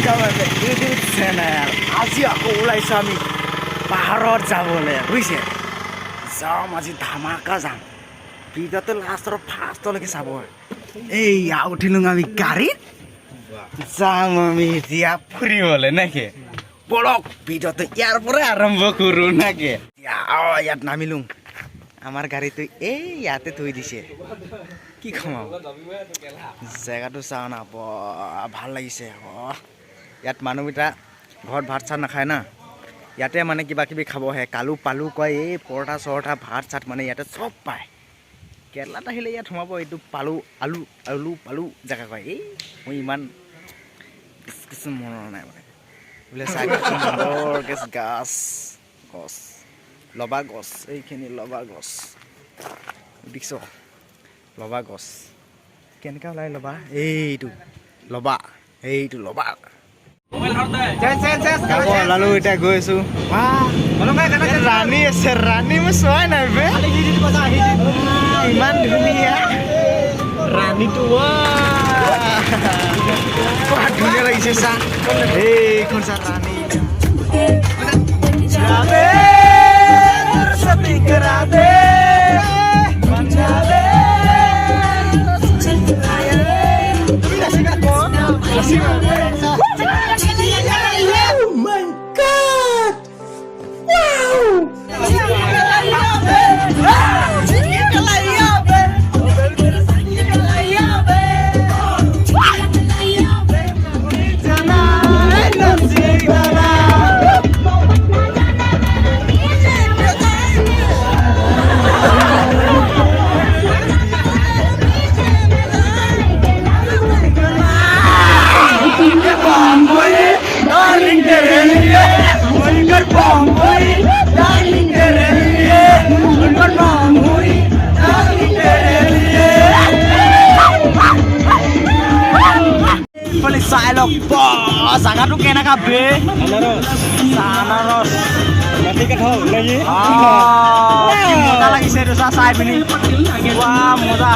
YouTube channel আজি আকৌ ওলাইছোঁ আমি পাহাৰত যাবলৈ বুজিছে যাম আজি ধামাকা যাম ভিডিঅ'টো লাষ্টৰ ফাৰ্ষ্টলৈকে চাব এইয়া উঠিলোঁ আমি গাড়ীত যাম আমি এতিয়া ফুৰিবলৈ নেকি বলক ভিডিঅ'টো ইয়াৰ পৰাই আৰম্ভ কৰোঁ নেকি ইয়াত নামিলোঁ আমাৰ গাড়ীটো এই ইয়াতে থৈ দিছে কি ক'ম আৰু জেগাটো চাওঁ না ভাল লাগিছে ইয়াত মানুহকেইটা ঘৰত ভাত চাত নাখায় না ইয়াতে মানে কিবা কিবি খাব আহে কালু পালু কয় এই পৰঠা চৰঠা ভাত চাত মানে ইয়াতে চব পায় কেৰেলাত আহিলে ইয়াত সোমাব এইটো পালু আলু আলু পালু জেগা কয় এই মই ইমান কিছু মনৰ নাই মানে বোলে চাই সুন্দৰকৈ গাছ গছ লবা গছ এইখিনি লবা গছ দেখিছ লবা গছ কেনেকৈ ওলাই লবা এইটো লবা ওলালো এতিয়া গৈ আছো ৰাণী আছে ৰাণী মই চোৱাই নাই বে ইমান ধুনীয়া ৰাণীটো ধুনীয়া লাগিছে চা এইখন চা ৰাণী চাই লওক জাগাটো কেনেকা বে মজা লাগিছে এইটো চাই পিনি মজা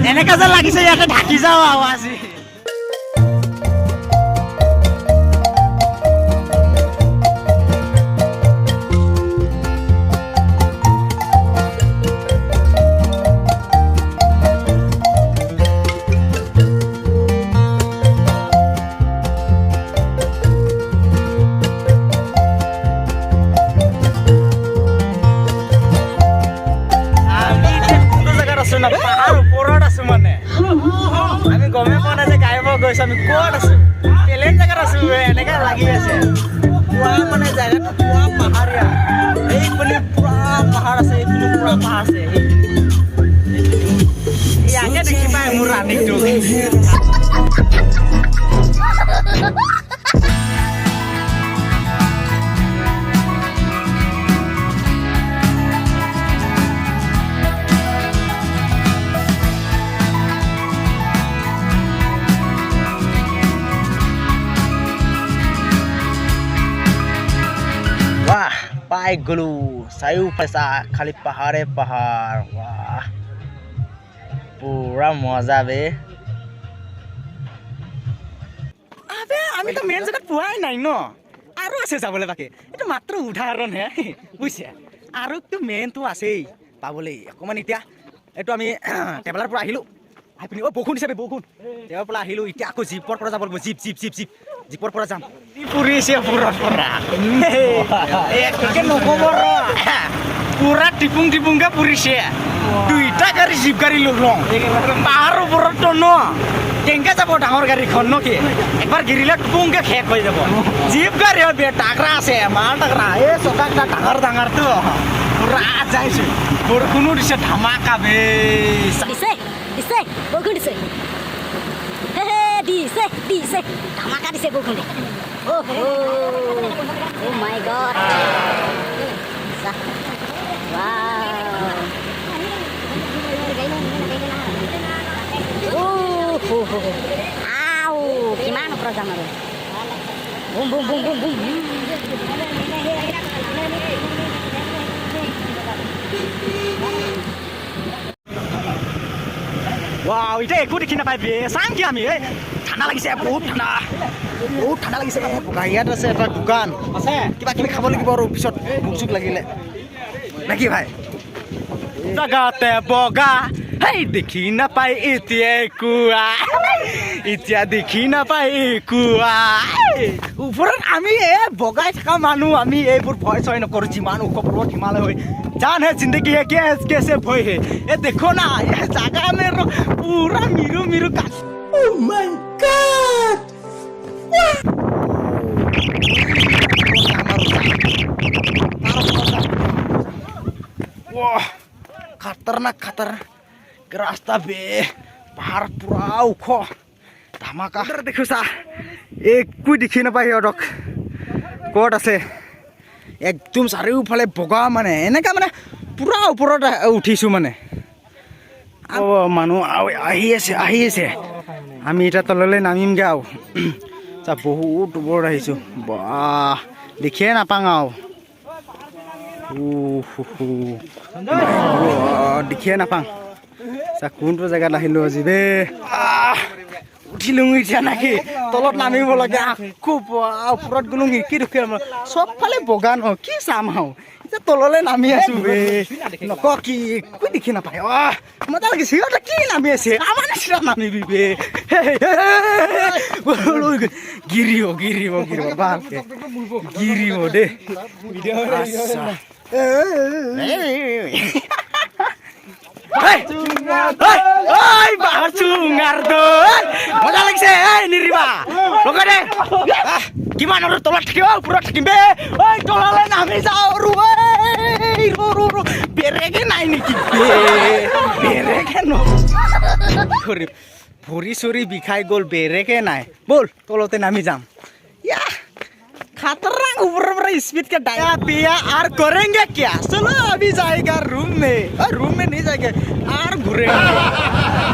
এনেকা যে লাগিছে ইয়াতে ঢাকি যাওঁ আৰু আজি পাহাৰ ওপৰত আছো মানে আমি গমে পোৱা নাই যে গাড়ীব গৈছো আমি ক'ত আছো বেলেগ জেগাত আছো এনেকা লাগি আছে পুৰা মানে জেগাটো পুৰা পাহাৰীয়া এইপিনে পুৰা পাহাৰ আছে এইপিনে পুৰা পাহাৰ আছে ইয়াকে দেখি পাই মোৰ ৰাণীটো পাই গলো চাৰিওফালে খালি পাহাৰে পাহাৰ পুৰা মজা বে আবে আমিতো মেইন জেগাত পোৱাই নাই ন আৰু আছে যাবলৈ বাকী এইটো মাত্ৰ উদাহৰণহে বুজিছে আৰু মেইনটো আছেই পাবলৈ অকণমান এতিয়া এইটো আমি ট্ৰেভেলাৰ পৰা আহিলোঁ আহি পিনি বৰষুণ হিচাপে বৰষুণ তেওঁৰ পৰা আহিলোঁ এতিয়া আকৌ জীপৰ পৰা যাব লাগিব জীপৰ পৰা যাম ফুৰিছে পুৰৰ পৰা নক'ব পুৰা টিপুংকে ফুৰিছে দুইটা গাড়ী জীপ গাড়ী লওঁ পাহাৰৰ ওপৰততো ন কেনেকৈ যাব ডাঙৰ গাড়ীখন ন কি একবাৰ গিৰিলে টিপুংকে শেষ হৈ যাব জীপ গাড়ী বে টাকৰা আছে মাল টাকৰা এই চকাকেইটা ডাঙৰটো পুৰা যাইছোঁ বৰষুণো দিছে ধামাকা বে দিছে বৰষুণ দিছে ধামাকা দিছে বৰষুণ Oh my god. Wow. Au, gimana program lu? Bum. Wow, itu aku dikina pai be, sangki ami ঠাণ্ডা লাগিছে বহুত ঠাণ্ডা লাগিছে ইয়াত আছে এটা দোকান আছে কিবা কিবি খাব লাগিব আৰু পিছত ভোক চোক লাগিলে নেকি ভাই জাগাতে বগা হেই দেখি নাপায় এতিয়া দেখি নাপায় ওপৰত আমি বগাই থকা মানুহ আমি এইবোৰ ভয় চয় নকৰোঁ যিমান ওখ পৰ্বত হিমালয় হৈ जान है जिंदगी है कैसे भय है ये देखो ना ये जगह में पूरा मीरू का ओह माय गॉड वाह खतरनाक रास्ता बे पहाड़ पूरा उखो धमाका देखो सा एक कोई दिखी ना पाई और कोट আছে একদম চাৰিওফালে বগা মানে এনেকা মানে পুৰা ওপৰত উঠিছো মানে মানুহ আহি আছে আমি এটা তললৈ নামিমগৈ আৰু বহুত ওপৰত আহিছোঁ বাহ দেখিয়ে নাপাওঁ দেখিয়ে নাপাওঁ কোনটো জেগাত আহিলোঁ আজি বে উঠিলোঁ এতিয়া নাকি তলত নামিব লাগে আকৌ ওপৰত গ'লো কি দেখি চবফালে বগা ন কি চাম আৰু এতিয়া তললৈ নামি আছো বে নক কি একো দেখি নাপায় মজা লাগিছে সিহঁতে কি নামি আছে আমাৰ নিচিনা নামিবি বে গিৰিব ভালকে গিৰিব দেই মজা লাগিছে নিৰিবা দে কিমান আৰু তলত থাকিব ওপৰত থাকিম বে তললৈ নামি যাওঁ বেৰেকে নাই নেকি বেৰেকে ভৰি চৰি বিষাই গ'ল বেৰেকে নাই ব'ল তলতে নামি যাম खतरनाक ऊपर स्पीड का डाया पिया और करेंगे क्या चलो अभी जाएगा रूम में नहीं जाएंगे और घूरेंगे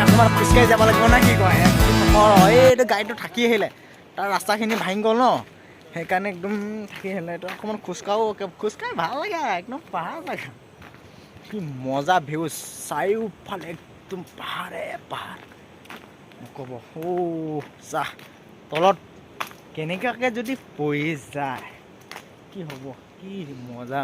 তোমাৰ খোজকাঢ়ি যাব লাগিব নে কি কয় এইটো গাড়ীটো থাকি আহিলে তাৰ ৰাস্তাখিনি ভাঙি গ'ল ন সেইকাৰণে একদম থাকি আহিলে এইটো অকণমান খোজকাঢ়ি ভাল লাগে একদম পাহাৰ জেগা কি মজা ভিউজ চাৰিওফালে একদম পাহাৰে পাহাৰ নক'ব চাহ তলত কেনেকুৱাকৈ যদি পৰি যায় কি হ'ব কি মজা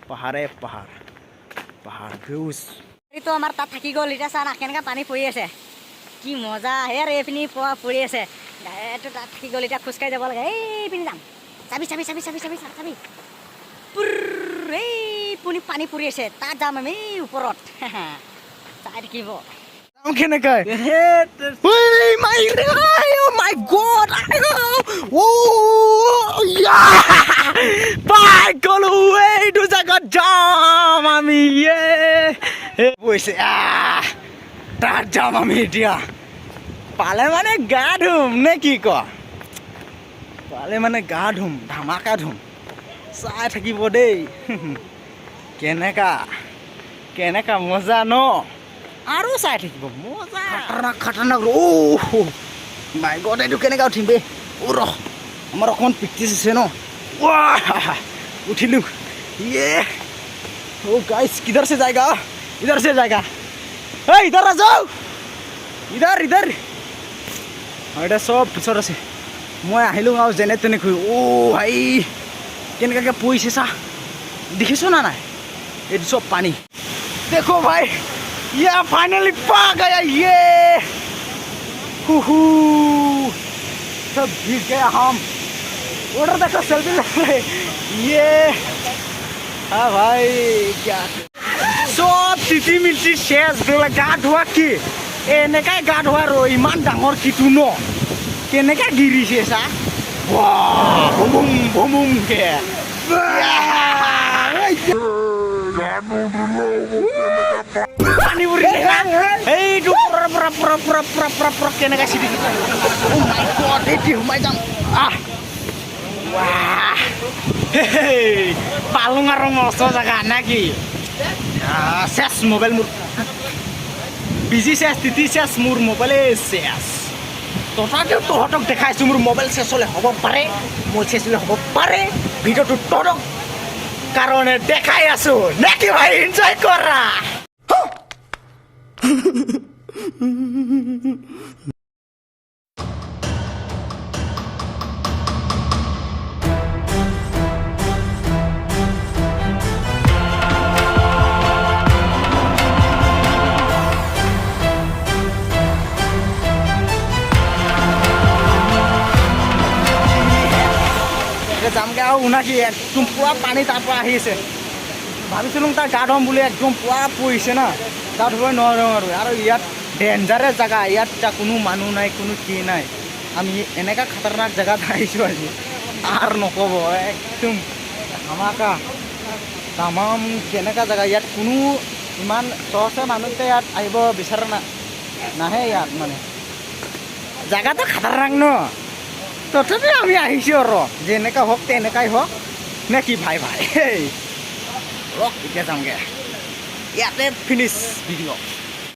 পাহাৰে পাহাৰ ভিউজ তো আমাৰ তাত থাকি গ'ল এতিয়া চা না কেনেকৈ পানী পৰি আছে কি মজা হেৰ এইপিনি পৰি আছে এইটো তাত থাকি গ'ল এতিয়া খোজকাঢ়ি যাব লাগে এইপিনি যাম চাবি এই পানী পৰি আছে তাত যাম আমি ওপৰত চাই থাকিব কেনেকৈ মাই গড পাই গ'লো এইটো জেগাত যাম আমি তাত যাম আমি এতিয়া পালে মানে গা ধুম নে কি পালে মানে গা ধুম ধামাকা ধুম চাই থাকিব দেই কেনেকা মজা ন আৰু চাই থাকিব মজা খাটাৰনাক মাই গড এইটো কেনেকা উঠিম বে ৰহ আমাৰ অকণমান প্ৰেক্টিচ আছে ন উঠিলোঁ गाइस किधर से जाएगा इधर आ जाओ इधर এটা সব পিছত আছে মই আহিলোঁ আৰু যেনে তেনে খুই ভাই কেনেকুৱাকৈ পৰিছে চা দেখিছ না নাই এইটো সব পানী देखो भाई ये फाइनली पा गया ये सब भीग गया हम उधर देखो सेल्फी ले रहे ये हाँ भाई क्या सब तिथि मिलती शेष गা ধোৱা কি এনেকাই গা ধোৱা ৰ ইমান ডাঙৰ কিটো ন কেনেকৈ গিৰিছে চা ভুমুমকে পানী পৰি এইটো পুৰা কেনেকৈ চিটি এইটো সোমাই যাম Wah, hehe, palung আৰু মস্ত জাগা নাকি শেষ মোবাইল মোৰ বিজি শেষ তিথি শেষ মোৰ মোবাইলে শেষ তথাপিও তহঁতক দেখাইছোঁ মোৰ মোবাইল শেষ হ'লে হ'ব পাৰে মোৰ শেষ হ'লে হ'ব পাৰে ভিডিঅ'টো তহঁতক কাৰণে দেখাই আছোঁ নেকি ভাই এনজয় কৰা যামগৈ আৰু উনাকি একদম পুৰা পানী তাৰ পৰা আহি আছে ভাবিছিলোঁ তাৰ গা ধুম বুলি একদম পুৰা পৰিছে না গা ধুবই নোৱাৰোঁ আৰু ইয়াত ডেঞ্জাৰাছ জেগা ইয়াত এতিয়া কোনো মানুহ নাই কোনো কি নাই আমি এনেকুৱা খাতাৰনাক জেগাত আহিছোঁ আজি আৰু নক'ব একদম ধামাকা তামাম কেনেকুৱা জেগা ইয়াত কোনো ইমান সহজে মানুহকে ইয়াত আহিব বিচাৰা নাহে ইয়াত মানে জেগাটো খাতাৰনাক ন তথাপি আমি আহিছোঁ আৰু যেনেকুৱা হওক তেনেকুৱাই হওক নে কি ভাই ৰক এতিয়া যামগৈ ইয়াতে ফিনিছ ভিডিঅ'